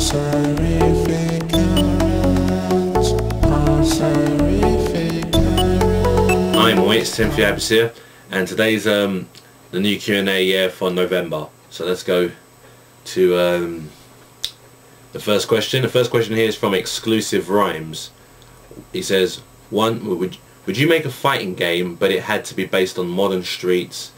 It's TEMPHUiBIS here, and today's the new Q&A for November. So let's go to the first question. The first question here is from XCLUSiVErhymez. He says, would you make a fighting game but it had to be based on modern streets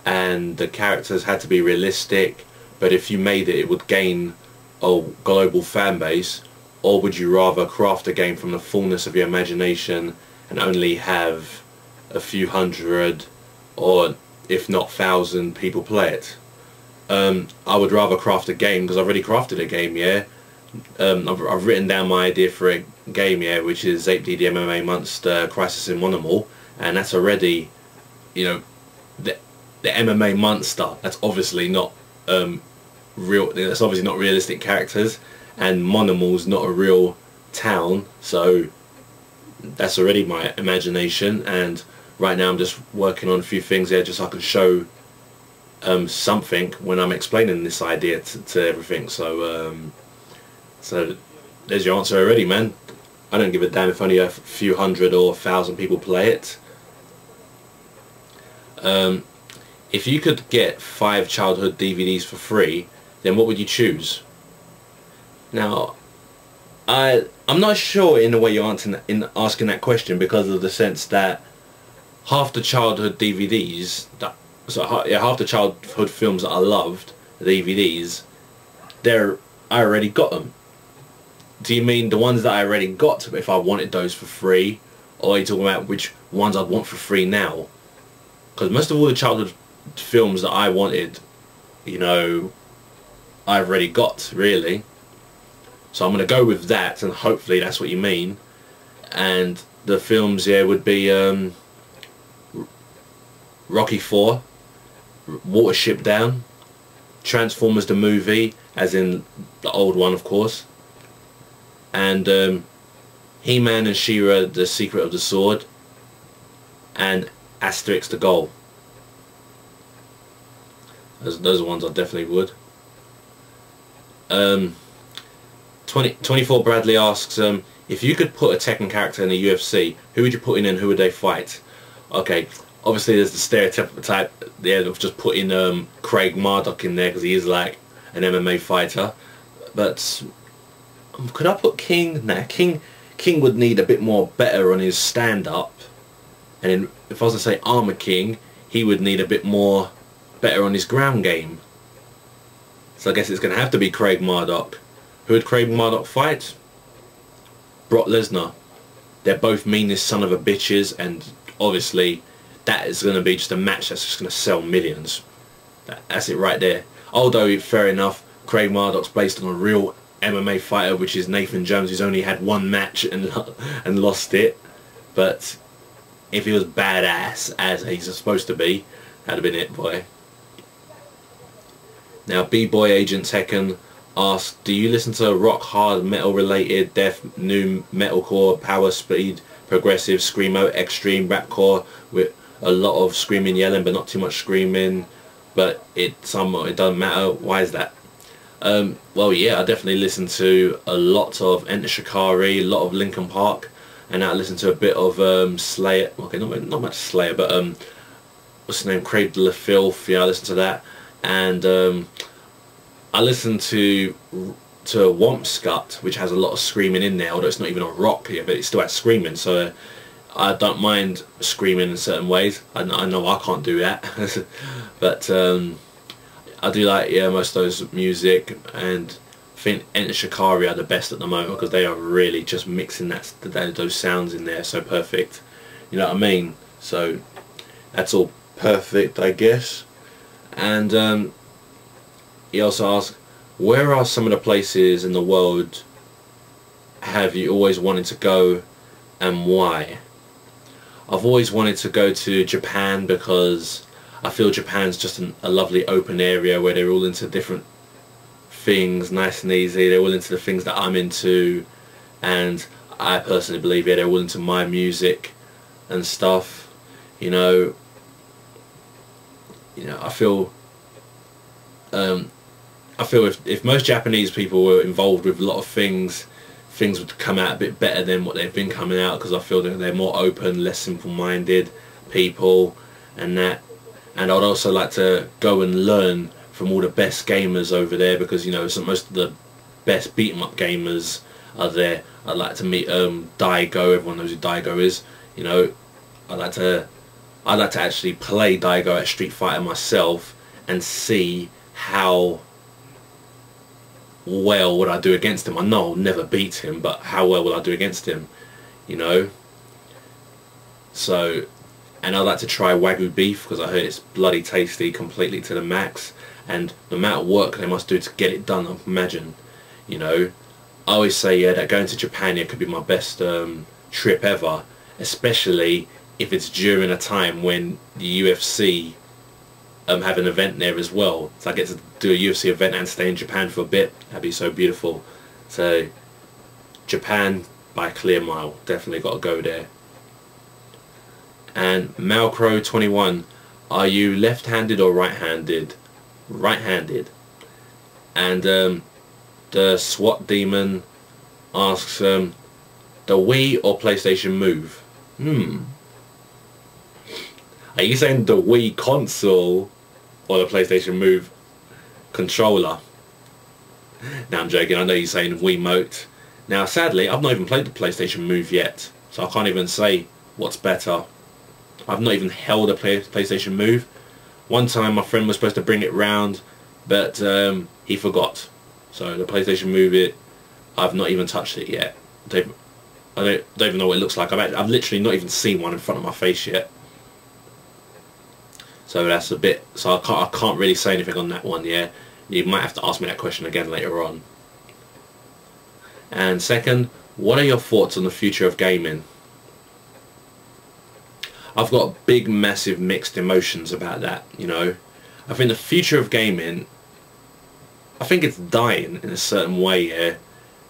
and the characters had to be realistic, but if you made it, it would gain a global fan base? Or would you rather craft a game from the fullness of your imagination and only have a few hundred or if not thousand people play it? I would rather craft a game, because I've already crafted a game, yeah. I've written down my idea for a game, yeah, which is Ape the MMA Monster Crisis in Monomal, and that's already, you know, the MMA monster. That's obviously not real. That's obviously not realistic characters, and Monomal's not a real town, so that's already my imagination. And right now I'm just working on a few things there just so I can show something when I'm explaining this idea to everything. So so there's your answer already, man. I don't give a damn if only a few hundred or 1,000 people play it. If you could get 5 childhood DVDs for free, then what would you choose? Now, I'm not sure in the way you're asking that question, because of the sense that half the childhood DVDs, half the childhood films that I loved, the DVDs, I already got them. Do you mean the ones that I already got, if I wanted those for free, or are you talking about which ones I'd want for free now? Because most of all the childhood films that I wanted, you know, I've already got, really. So I'm going to go with that, and hopefully that's what you mean. And the films, yeah, would be Rocky IV, Watership Down, Transformers the movie, as in the old one, of course, and He-Man and She-Ra, The Secret of the Sword, and Asterix the Goal. Those are ones I definitely would. 24 Bradley asks, if you could put a Tekken character in the UFC, who would you put in and who would they fight? Okay, obviously there's the stereotype there of just putting Craig Marduk in there because he is like an MMA fighter. But could I put King? Nah, King would need a bit more better on his stand-up. And then if I was to say Armor King, he would need a bit more better on his ground game. So I guess it's going to have to be Craig Marduk. Who would Craig Marduk fight? Brock Lesnar. They're both meanest son of a bitches, and obviously that is going to be just a match that's just going to sell millions. That's it right there. Although, fair enough, Craig Marduk's based on a real MMA fighter, which is Nathan Jones, who's only had one match and lost it. But if he was badass, as he's supposed to be, that'd have been it, boy. Now, bboyagenttekken asked, do you listen to rock, hard, metal related, death, new metalcore, power, speed, progressive, screamo, extreme, rapcore, with a lot of screaming, yelling, but not too much screaming, but it doesn't matter? Why is that? Well, yeah, I definitely listen to a lot of Enter Shikari, a lot of Linkin Park, and I listen to a bit of Slayer. Okay, not much Slayer, but what's his name, Cradle of Filth. Yeah, I listen to that, and I listen to Wompscut, which has a lot of screaming in there, although it's not even on rock here, but it still has screaming, so I don't mind screaming in certain ways. I know I can't do that, but I do like, yeah, most of those music, and I think Enter Shikari are the best at the moment, because they are really just mixing those sounds in there so perfect, you know what I mean? So that's all perfect, I guess. And he also asked, where are some of the places in the world have you always wanted to go, and why? I've always wanted to go to Japan, because I feel Japan's just a lovely open area where they're all into different things, nice and easy. They're all into the things that I'm into, and I personally believe, yeah, they're all into my music and stuff. You know, I feel I feel if most Japanese people were involved with a lot of things, things would come out a bit better than what they've been coming out, because I feel that they're more open, less simple-minded people and that. And I'd also like to go and learn from all the best gamers over there, because, you know, most of the best beat-em-up gamers are there. I'd like to meet Daigo. Everyone knows who Daigo is. You know, I'd like to actually play Daigo at Street Fighter myself and see how well would I do against him. I know I'll never beat him, but how well will I do against him, you know? So, and I'd like to try Wagyu beef, because I heard it's bloody tasty, completely to the max, and the amount of work they must do to get it done, I imagine, you know? I always say, yeah, that going to Japan, yeah, could be my best trip ever, especially if it's during a time when the UFC have an event there as well. So I get to do a UFC event and stay in Japan for a bit. That'd be so beautiful. So Japan by a clear mile. Definitely got to go there. And Malcrow21, are you left-handed or right-handed? Right-handed. And the SWAT Demon asks, the Wii or PlayStation Move? Are you saying the Wii console or the PlayStation Move controller? Now I'm joking, I know you're saying Wiimote. Now sadly, I've not even played the PlayStation Move yet, so I can't even say what's better. I've not even held a PlayStation Move. One time my friend was supposed to bring it round, but he forgot. So the PlayStation Move, I've not even touched it yet. I don't even know what it looks like. I've literally not even seen one in front of my face yet. So that's a bit. So I can't really say anything on that one. Yeah, you might have to ask me that question again later on. And second, what are your thoughts on the future of gaming? I've got big, massive, mixed emotions about that. You know, I think the future of gaming, I think it's dying in a certain way. Yeah,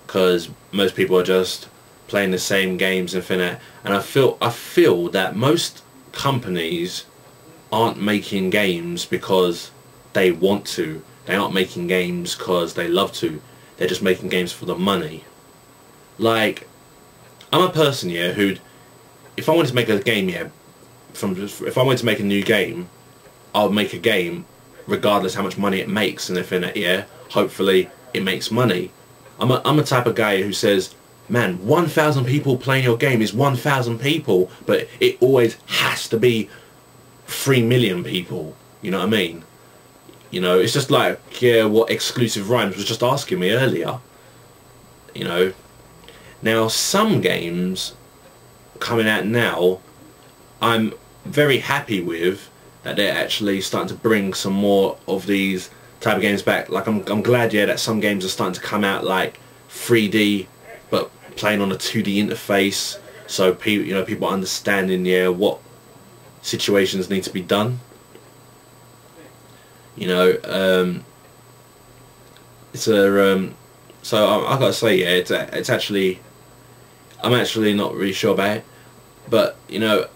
because most people are just playing the same games and that. And I feel that most companies aren't making games because they want to. They aren't making games because they love to. They're just making games for the money. Like, I'm a person, yeah, who'd, if I wanted to make a game, yeah, if I wanted to make a new game, I would make a game regardless how much money it makes and everything, yeah. Hopefully it makes money. I'm a type of guy who says, man, 1,000 people playing your game is 1,000 people, but it always has to be 3 million people, you know what I mean? You know, it's just like, yeah, what XCLUSiVErhymez was just asking me earlier. You know, now some games coming out now, I'm very happy with that they're actually starting to bring some more of these type of games back. Like I'm glad, yeah, that some games are starting to come out like 3D, but playing on a 2D interface, so people, you know, people understanding, yeah, what situations need to be done. You know, it's a so I gotta say, yeah, it's actually, I'm actually not really sure about it, but you know,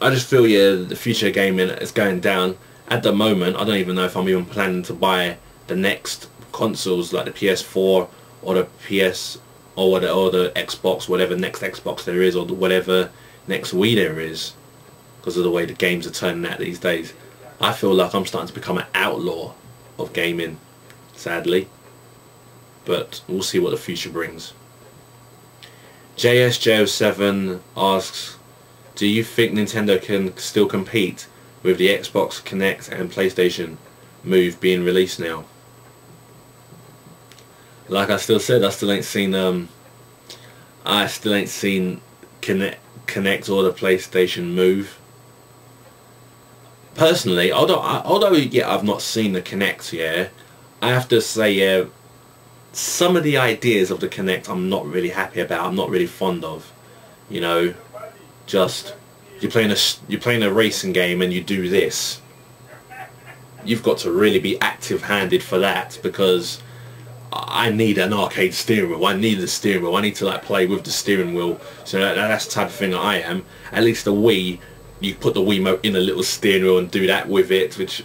I just feel, yeah, the future of gaming is going down. At the moment, I don't even know if I'm even planning to buy the next consoles, like the PS4 or the PS or the Xbox, whatever next Xbox there is, or whatever next Wii there is, because of the way the games are turning out these days. I feel like I'm starting to become an outlaw of gaming, sadly. But we'll see what the future brings. JSJ07 asks, do you think Nintendo can still compete with the Xbox, Kinect and PlayStation Move being released now? Like I still said, I still ain't seen Kinect or the PlayStation Move. Personally, although yeah, I've not seen the Kinect yet, I have to say, yeah, some of the ideas of the Kinect I'm not really happy about. I'm not really fond of. You know, just you're playing a racing game and you do this. You've got to really be active-handed for that, because I need an arcade steering wheel. I need the steering wheel. I need to like play with the steering wheel. So that's the type of thing that I am. At least the Wii, you put the Wiimote in a little steering wheel and do that with it, which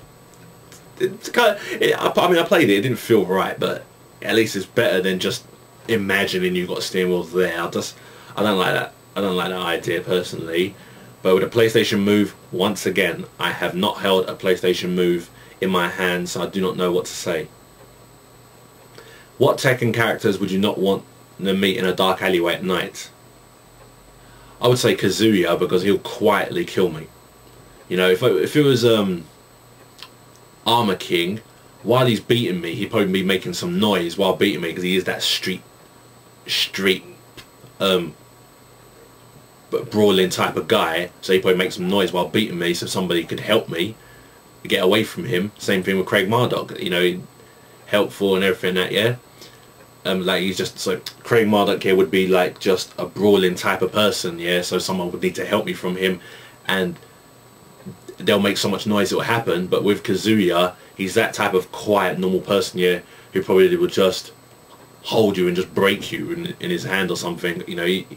it's kind of, I mean, I played it. It didn't feel right, but at least it's better than just imagining you've got steering wheels there. I don't like that. I don't like that idea personally. But with a PlayStation Move, once again, I have not held a PlayStation Move in my hand, so I do not know what to say. What Tekken characters would you not want to meet in a dark alleyway at night? I would say Kazuya, because he'll quietly kill me. You know, if it was Armor King, while he's beating me, he'd probably be making some noise while beating me, because he is that street brawling type of guy. So he probably makes some noise while beating me, so somebody could help me get away from him. Same thing with Craig Marduk. You know, helpful and everything that, yeah. Like he's just, so Craig Marduk here would be like just a brawling type of person, yeah. So someone would need to help me from him, and they'll make so much noise it will happen. But with Kazuya, he's that type of quiet, normal person, yeah, who probably would just hold you and just break you in his hand or something. You know, you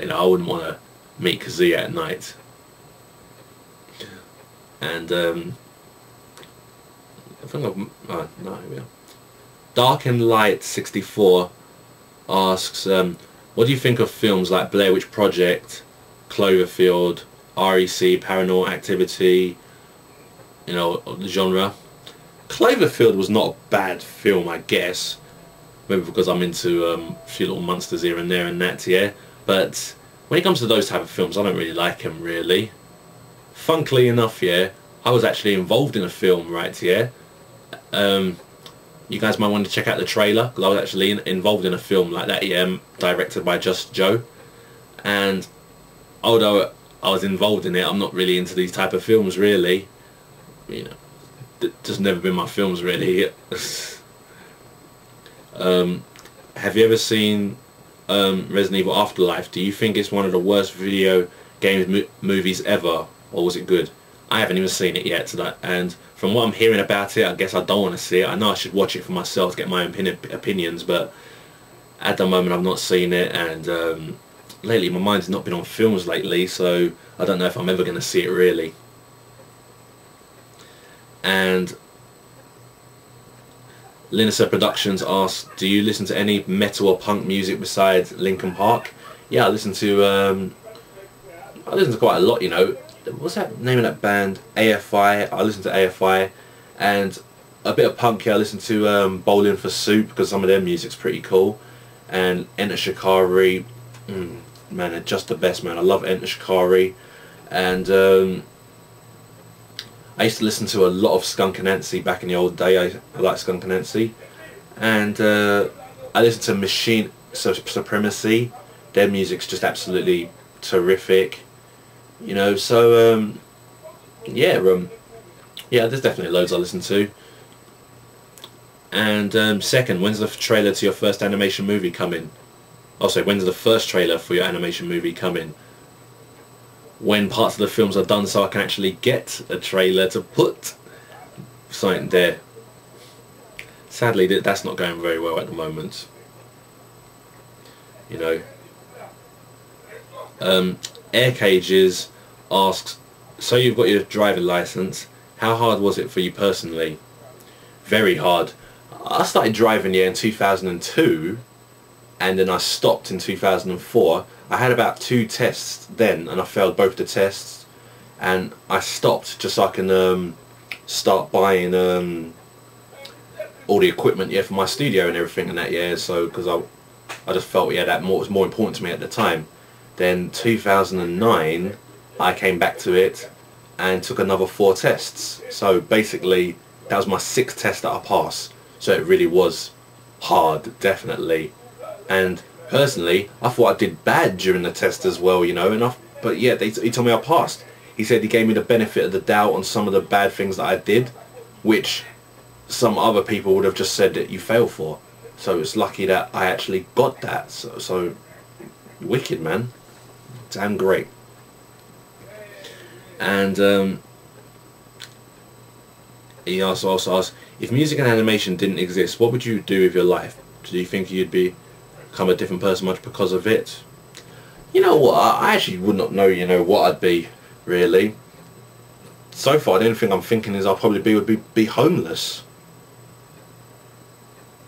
know, I wouldn't want to meet Kazuya at night. And I think I've, oh, no, here we are. Dark and Light 64 asks, what do you think of films like Blair Witch Project, Cloverfield, REC, Paranormal Activity, you know, the genre? Cloverfield was not a bad film, I guess. Maybe because I'm into a few little monsters here and there and that, yeah. But when it comes to those type of films, I don't really like them, really. Funnily enough, yeah, I was actually involved in a film, right, yeah. You guys might want to check out the trailer, because I was actually involved in a film like that, yeah, directed by Just Joe. And although I was involved in it, I'm not really into these type of films, really. You know, just never been my films, really. Have you ever seen Resident Evil Afterlife? Do you think it's one of the worst video game movies ever, or was it good? I haven't even seen it yet, and from what I'm hearing about it, I guess I don't want to see it. I know I should watch it for myself to get my opinions, but at the moment I've not seen it, and lately my mind's not been on films lately, so I don't know if I'm ever going to see it, really. And Linisa Productions asks, do you listen to any metal or punk music besides Linkin Park? Yeah, I listen to quite a lot, you know. What's that name of that band? AFI. I listen to AFI, and a bit of punk. Yeah, I listen to Bowling for Soup, because some of their music's pretty cool. And Enter Shikari, man, they're just the best, man. I love Enter Shikari, and I used to listen to a lot of Skunk Anansie back in the old day. I like Skunk Anansie, and I listen to Machine Supremacy. Their music's just absolutely terrific. You know, so yeah, there's definitely loads I listen to. And second, when's the trailer to your first animation movie coming? Oh, sorry, when's the first trailer for your animation movie coming? When parts of the films are done, so I can actually get a trailer to put something there. Sadly, that's not going very well at the moment. You know. Air Cages asks, so you've got your driving license, how hard was it for you personally? Very hard. I started driving in 2002, and then I stopped in 2004. I had about 2 tests then, and I failed both the tests, and I stopped just so I can start buying all the equipment, yeah, for my studio and everything and that, yeah. So because I just felt, yeah, that was more important to me at the time. Then 2009 I came back to it and took another 4 tests. So basically that was my 6th test that I passed. So it really was hard, definitely. And personally, I thought I did bad during the test as well, you know. But yeah, he told me I passed. He said he gave me the benefit of the doubt on some of the bad things that I did, which some other people would have just said that you failed for. So it's lucky that I actually got that. So wicked, man. Damn great. And he also asked, if music and animation didn't exist, what would you do with your life? Do you think you'd become a different person much because of it? You know what, I actually would not know, you know, what I'd be, really. so far the only thing I'm thinking is I'll probably would be homeless.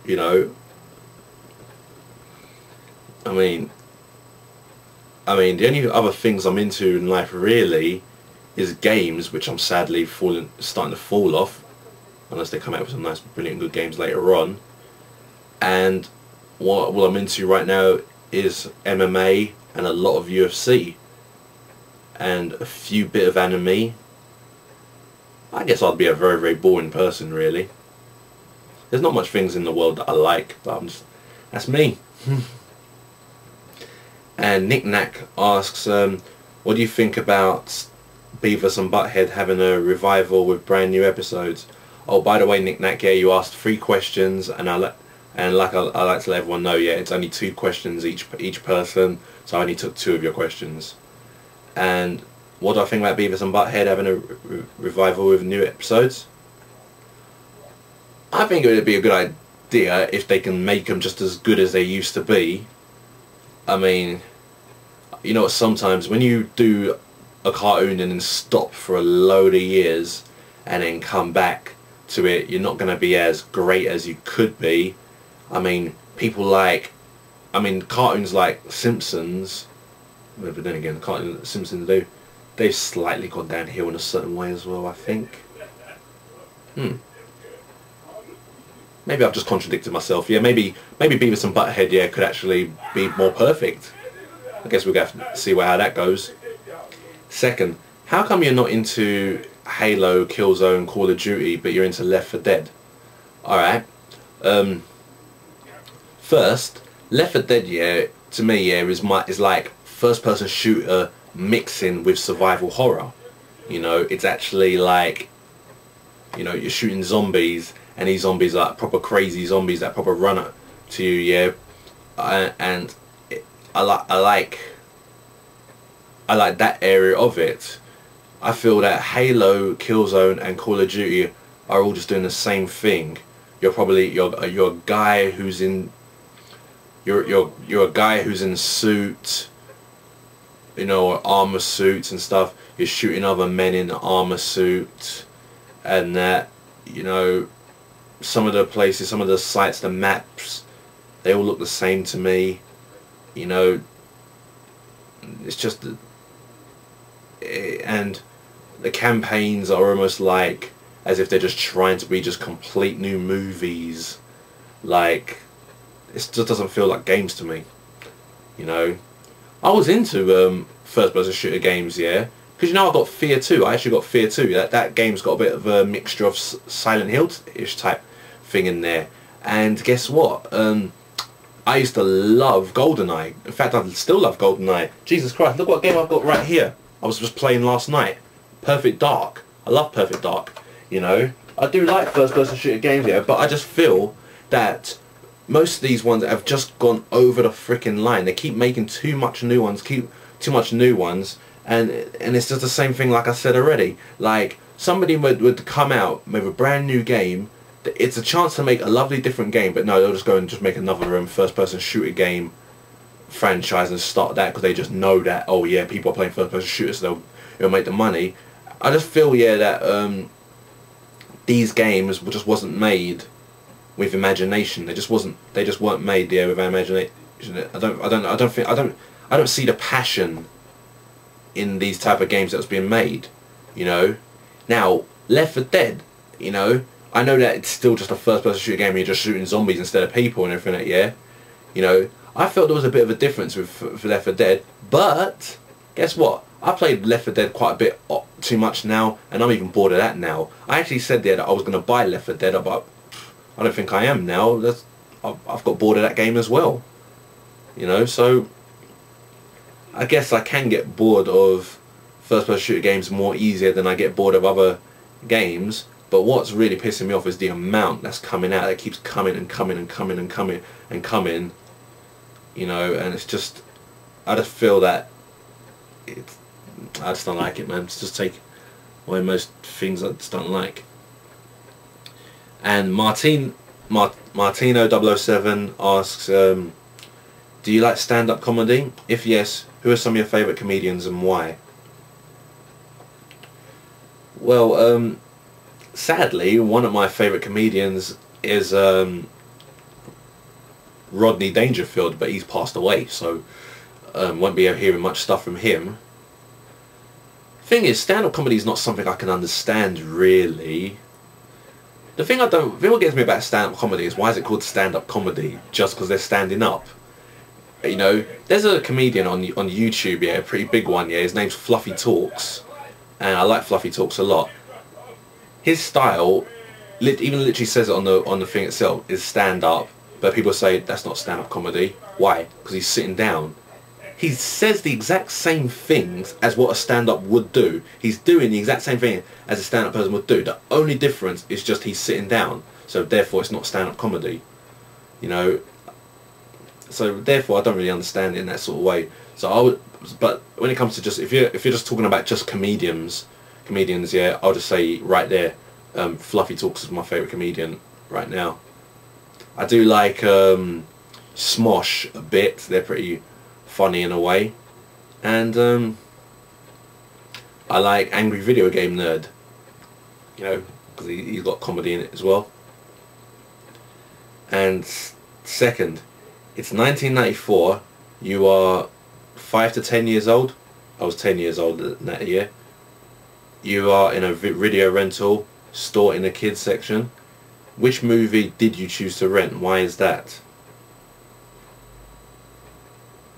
You know, I mean the only other things I'm into in life really is games, which I'm sadly starting to fall off, unless they come out with some nice, brilliant, good games later on. And what I'm into right now is MMA and a lot of UFC and a few bit of anime. I guess I'd be a very, very boring person, really. There's not much things in the world that I like, but that's me. And Nick Knack asks, what do you think about Beavis and Butthead having a revival with brand new episodes? Oh, by the way, Nick Knack, yeah, you asked 3 questions, and I like to let everyone know, yeah, it's only 2 questions each person, so I only took 2 of your questions. And what do I think about Beavis and Butthead having a revival with new episodes? I think it would be a good idea if they can make them just as good as they used to be. I mean, you know what, sometimes when you do a cartoon and then stop for a load of years and then come back to it, you're not going to be as great as you could be. I mean, cartoons like Simpsons, but then again, the cartoons that Simpsons they've slightly gone downhill in a certain way as well, I think. Maybe I've just contradicted myself. Yeah, maybe Beavis and Butthead, yeah, could actually be more perfect. I guess we'll have to see how that goes. Second, how come you're not into Halo, Killzone, Call of Duty, but you're into Left 4 Dead? Alright. First, Left 4 Dead, yeah, to me, yeah, is like first-person shooter mixing with survival horror. You know, it's actually like, you know, you're shooting zombies, and these zombies are like proper crazy zombies that proper run up to you, yeah. And I like that area of it. I feel that Halo, Killzone, and Call of Duty are all just doing the same thing. You're a guy who's in you're a guy who's in suit, you know, armor suits and stuff. You're shooting other men in armor suit, and that, you know, some of the places, some of the sites, the maps, they all look the same to me. You know, it's just, and the campaigns are almost like as if they're just trying to be just complete new movies. Like, it just doesn't feel like games to me. You know, I was into first-person shooter games, yeah, because, you know, I got Fear 2. I actually got Fear 2. That game's got a bit of a mixture of Silent Hill-ish type thing in there. And guess what? I used to love GoldenEye. In fact, I still love GoldenEye. Jesus Christ, look what game I've got right here. I was just playing last night. Perfect Dark. I love Perfect Dark. You know, I do like first-person shooter games, yeah, but I just feel that most of these ones have just gone over the freaking line. They keep making too much new ones, and it's just the same thing like I said already. Like, somebody would come out with a brand new game. It's a chance to make a lovely different game, but no, they'll just go and just make another first-person shooter game franchise and start that because they just know that, oh yeah, people are playing first-person shooters, so it'll make the money. I just feel, yeah, that these games just wasn't made with imagination. They just weren't made, yeah, with imagination. I don't see the passion in these type of games that was being made. You know, now Left 4 Dead, you know, I know that it's still just a first-person shooter game and you're just shooting zombies instead of people and everything, yeah. You know, I felt there was a bit of a difference with Left 4 Dead, but guess what? I played Left 4 Dead quite a bit too much now, and I'm even bored of that now. I actually said there that I was going to buy Left 4 Dead, but I don't think I am now. I've got bored of that game as well. You know, so I guess I can get bored of first-person shooter games more easier than I get bored of other games. But what's really pissing me off is the amount that's coming out. That keeps coming and coming and coming and coming and coming. You know, and it's just, I just feel that I just don't like it, man. It's just take away most things I just don't like. And Martino007 asks, do you like stand-up comedy? If yes, who are some of your favourite comedians and why? Well, sadly, one of my favourite comedians is Rodney Dangerfield, but he's passed away, so won't be hearing much stuff from him. Thing is, stand-up comedy is not something I can understand, really. The thing what gets me about stand-up comedy is, why is it called stand-up comedy? Just because they're standing up? You know, there's a comedian on YouTube, yeah, a pretty big one, yeah, his name's Fluffy Talks, and I like Fluffy Talks a lot. His style, even literally says it on the thing itself, is stand-up, but people say that's not stand-up comedy. Why? Because he's sitting down. He says the exact same things as what a stand-up would do. He's doing the exact same thing as a stand-up person would do. The only difference is just he's sitting down. So therefore it's not stand-up comedy. You know. So therefore I don't really understand it in that sort of way. So I would, but when it comes to just, if you're just talking about just comedians, yeah, I'll just say right there, Fluffy Talks is my favourite comedian right now. I do like Smosh a bit. They're pretty funny in a way, and I like Angry Video Game Nerd, you know, because he's got comedy in it as well. And second, it's 1994, you are 5 to 10 years old. I was 10 years old in that year. You are in a video rental store in the kids section. Which movie did you choose to rent? Why is that?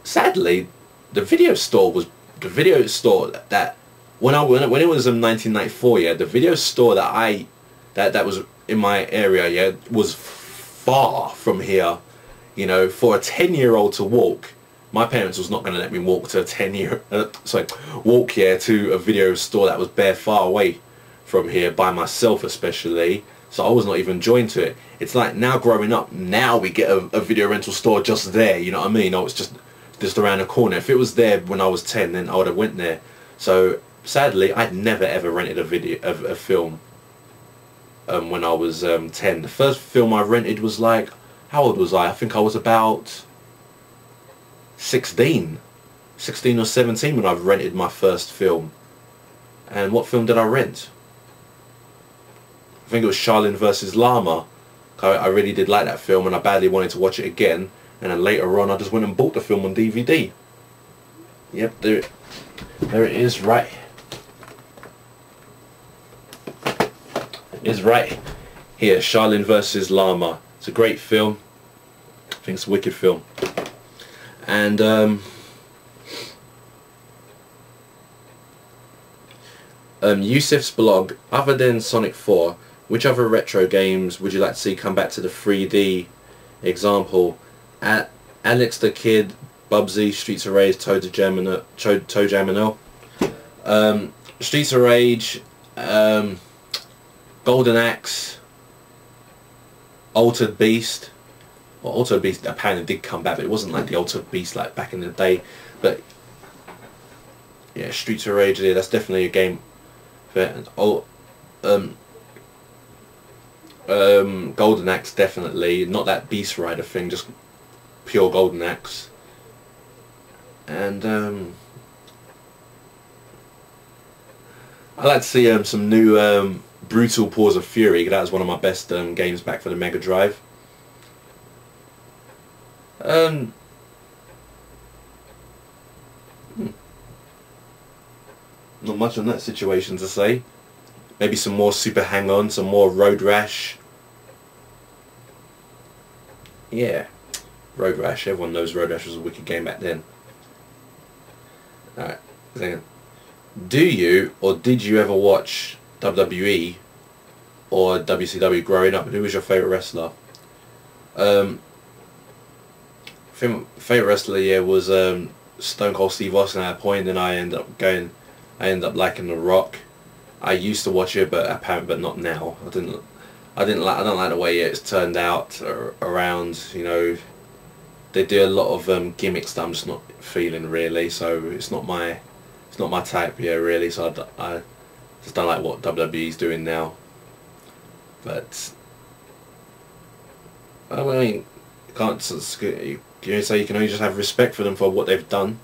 Sadly, the video store that when it was in 1994, yeah, the video store that was in my area, yeah, was far from here. You know, for a 10-year-old to walk, my parents was not going to let me walk to walk here to a video store that was bare far away from here by myself, especially. So I was not even joined to it. It's like now growing up, now we get a video rental store just there. You know what I mean? Oh, it's just around the corner. If it was there when I was 10, then I would have went there. So sadly, I'd never ever rented a film when I was 10. The first film I rented was like, how old was I? I think I was about 16 or 17 when I rented my first film. And what film did I rent? I think it was Shaolin vs. Llama. I really did like that film and I badly wanted to watch it again. And then later on I just went and bought the film on DVD. Yep, there it is, right. It is right here, Shaolin vs. Llama. It's a great film. I think it's a wicked film. And Yusuf's blog, other than Sonic 4, which other retro games would you like to see come back to the 3D? Example, Alex the Kid, Bubsy, Streets of Rage, Toe Jam and Earl. Streets of Rage, Golden Axe, Altered Beast. Well, Altered Beast apparently did come back, but it wasn't like the Altered Beast like back in the day. But yeah, Streets of Rage, yeah, that's definitely a game. Golden Axe, definitely not that Beast Rider thing, just pure Golden Axe. And I'd like to see some new Brutal Paws of Fury. That was one of my best games back for the Mega Drive. Not much on that situation to say. Maybe some more Super Hang-On, some more Road Rash. Yeah, Road Rash. Everyone knows Road Rash was a wicked game back then. Alright, second. Do you or did you ever watch WWE or WCW growing up? Who was your favourite wrestler? Favourite wrestler, yeah, was Stone Cold Steve Austin at a point, and I ended up liking The Rock. I used to watch it, but not now. I don't like the way it's turned out around. You know, they do a lot of gimmicks that I'm just not feeling really. So it's not my type, yeah, really. So I just don't like what WWE's doing now. But I mean, you can't say you can only just have respect for them for what they've done.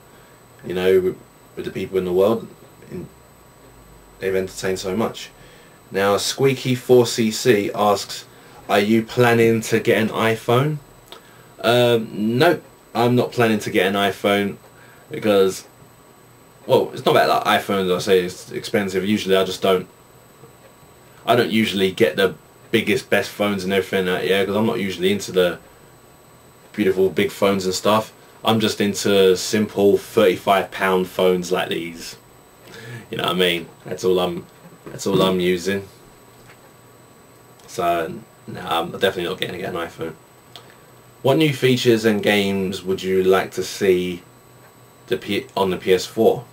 You know, with the people in the world. they've entertained so much. Now Squeaky4cc asks, are you planning to get an iPhone? Nope, I'm not planning to get an iPhone because, well, it's not about like iPhones. I say it's expensive. Usually I don't usually get the biggest, best phones and everything, yeah, because I'm not usually into the beautiful big phones and stuff. I'm just into simple £35 phones like these. You know what I mean? That's all I'm using. So no, I'm definitely not getting an iPhone. What new features and games would you like to see on the PS4?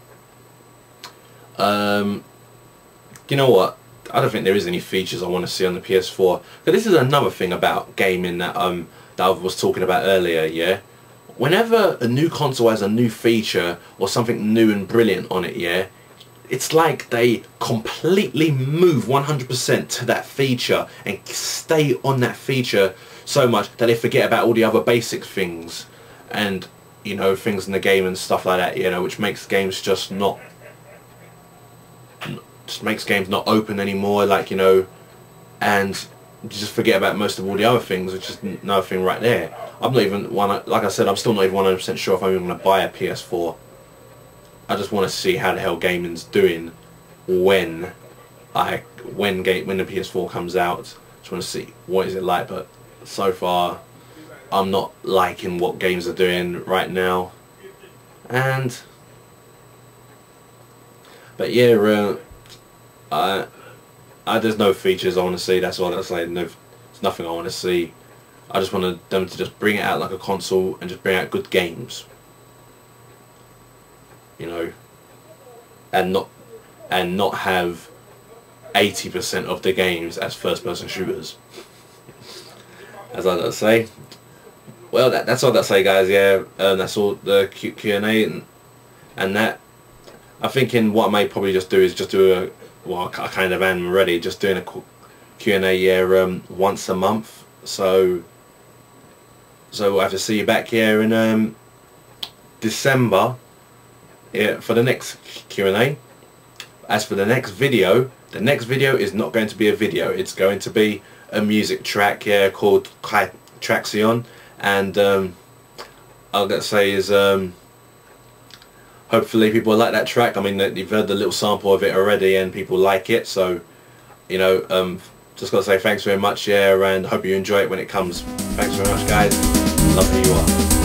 You know what? I don't think there is any features I want to see on the PS4. But this is another thing about gaming that that I was talking about earlier. Yeah, whenever a new console has a new feature or something new and brilliant on it, yeah, it's like they completely move 100% to that feature and stay on that feature so much that they forget about all the other basic things and, you know, things in the game and stuff like that, you know, which makes games just not open anymore, like, you know, and you just forget about most of all the other things, which is another thing right there. I'm not even like I said, I'm still not even 100% sure if I'm even going to buy a PS4. I just want to see how the hell gaming's doing when the PS4 comes out. Just want to see what is it like, but so far I'm not liking what games are doing right now. But yeah, there's no features I want to see. That's all I say. There's nothing I want to see. I just want them to just bring it out like a console and just bring out good games, you know, and not have 80% of the games as first-person shooters. As I say. Well, that's all I say, guys. Yeah, that's all the Q&A and that. I'm thinking what I may probably just do is just do I kind of am already, just doing a Q&A, yeah, once a month. So we'll have to see you back here in December, yeah, for the next Q&A. As for the next video is not going to be a video. It's going to be a music track, yeah, called Traxion, and I'll get to say is hopefully people like that track. I mean, you've heard the little sample of it already and people like it, so, you know, just got to say thanks very much, yeah, and hope you enjoy it when it comes. Thanks very much, guys. Love who you are.